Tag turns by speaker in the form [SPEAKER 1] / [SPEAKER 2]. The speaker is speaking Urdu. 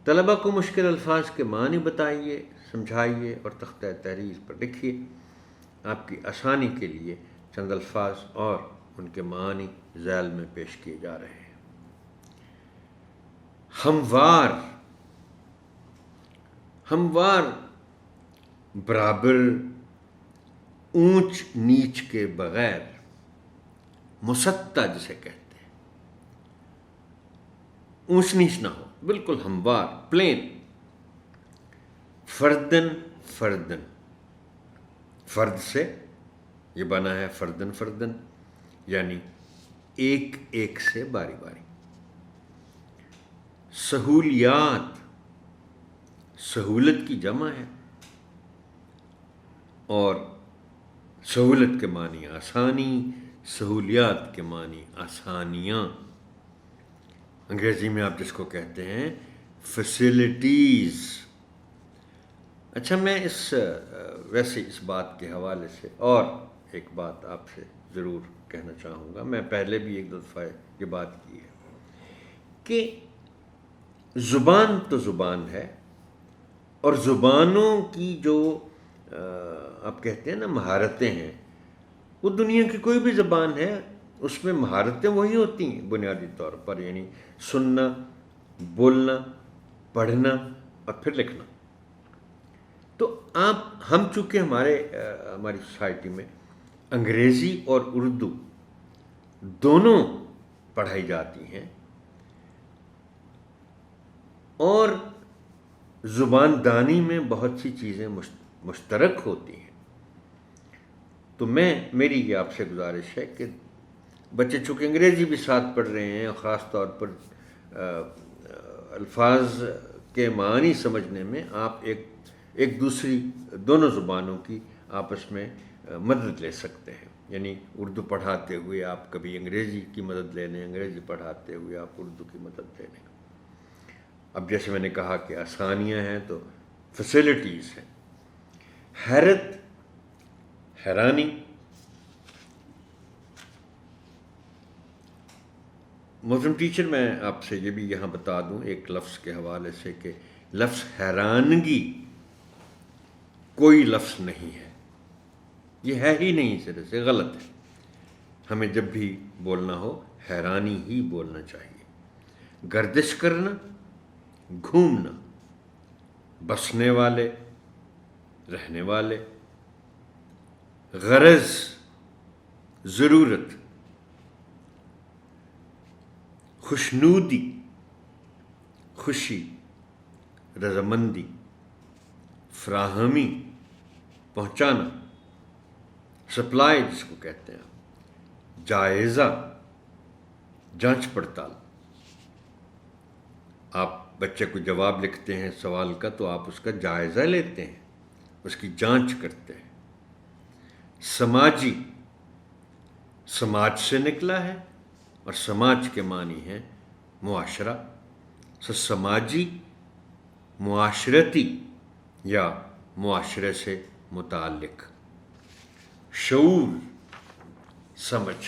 [SPEAKER 1] طلبہ کو مشکل الفاظ کے معنی بتائیے، سمجھائیے اور تختہ تحریر پر لکھیے۔ آپ کی آسانی کے لیے چند الفاظ اور ان کے معنی ذیل میں پیش کیے جا رہے ہیں۔ ہموار، ہموار برابر، اونچ نیچ کے بغیر، مسطح جسے کہتے ہیں، اونچ نیچ نہ ہو، بالکل ہموار، پلین۔ فردن، فردن، فرد سے یہ بنا ہے فردن فردن، یعنی ایک ایک سے باری باری۔ سہولیات، سہولت کی جمع ہے، اور سہولت کے معنی آسانی، سہولیات کے معنی آسانیاں۔ انگریزی میں آپ جس کو کہتے ہیں فیسلٹیز۔ اچھا، میں ویسے اس بات کے حوالے سے اور ایک بات آپ سے ضرور کہنا چاہوں گا، میں پہلے بھی ایک دفعہ یہ بات کی ہے کہ زبان تو زبان ہے، اور زبانوں کی جو آپ کہتے ہیں نا مہارتیں ہیں، وہ دنیا کی کوئی بھی زبان ہے اس میں مہارتیں وہی ہوتی ہیں بنیادی طور پر، یعنی سننا، بولنا، پڑھنا اور پھر لکھنا۔ تو ہم چونکہ ہماری سوسائٹی میں انگریزی اور اردو دونوں پڑھائی جاتی ہیں، اور زبان دانی میں بہت سی چیزیں مشترک ہوتی ہیں، تو میری یہ آپ سے گزارش ہے کہ بچے چونکہ انگریزی بھی ساتھ پڑھ رہے ہیں، اور خاص طور پر الفاظ کے معنی سمجھنے میں آپ ایک دوسری دونوں زبانوں کی آپس میں مدد لے سکتے ہیں، یعنی اردو پڑھاتے ہوئے آپ کبھی انگریزی کی مدد لے لیں، انگریزی پڑھاتے ہوئے آپ اردو کی مدد لے لیں۔ اب جیسے میں نے کہا کہ آسانیاں ہیں تو فیسلٹیز ہیں۔ حیرت، حیرانی، محترم ٹیچر، میں آپ سے یہ بھی یہاں بتا دوں ایک لفظ کے حوالے سے کہ لفظ حیرانگی کوئی لفظ نہیں ہے، یہ ہے ہی نہیں، سرے سے غلط ہے۔ ہمیں جب بھی بولنا ہو حیرانی ہی بولنا چاہیے۔ گردش کرنا، گھومنا، بسنے والے، رہنے والے، غرض، ضرورت، خوشنودی، خوشی، رضامندی، فراہمی، پہنچانا، سپلائی جس کو کہتے ہیں، جائزہ، جانچ پڑتال۔ آپ بچے کو جواب لکھتے ہیں سوال کا تو آپ اس کا جائزہ لیتے ہیں، اس کی جانچ کرتے ہیں۔ سماجی، سماج سے نکلا ہے، اور سماج کے معنی ہے معاشرہ، سماجی، معاشرتی یا معاشرے سے متعلق۔ شعور، سمجھ،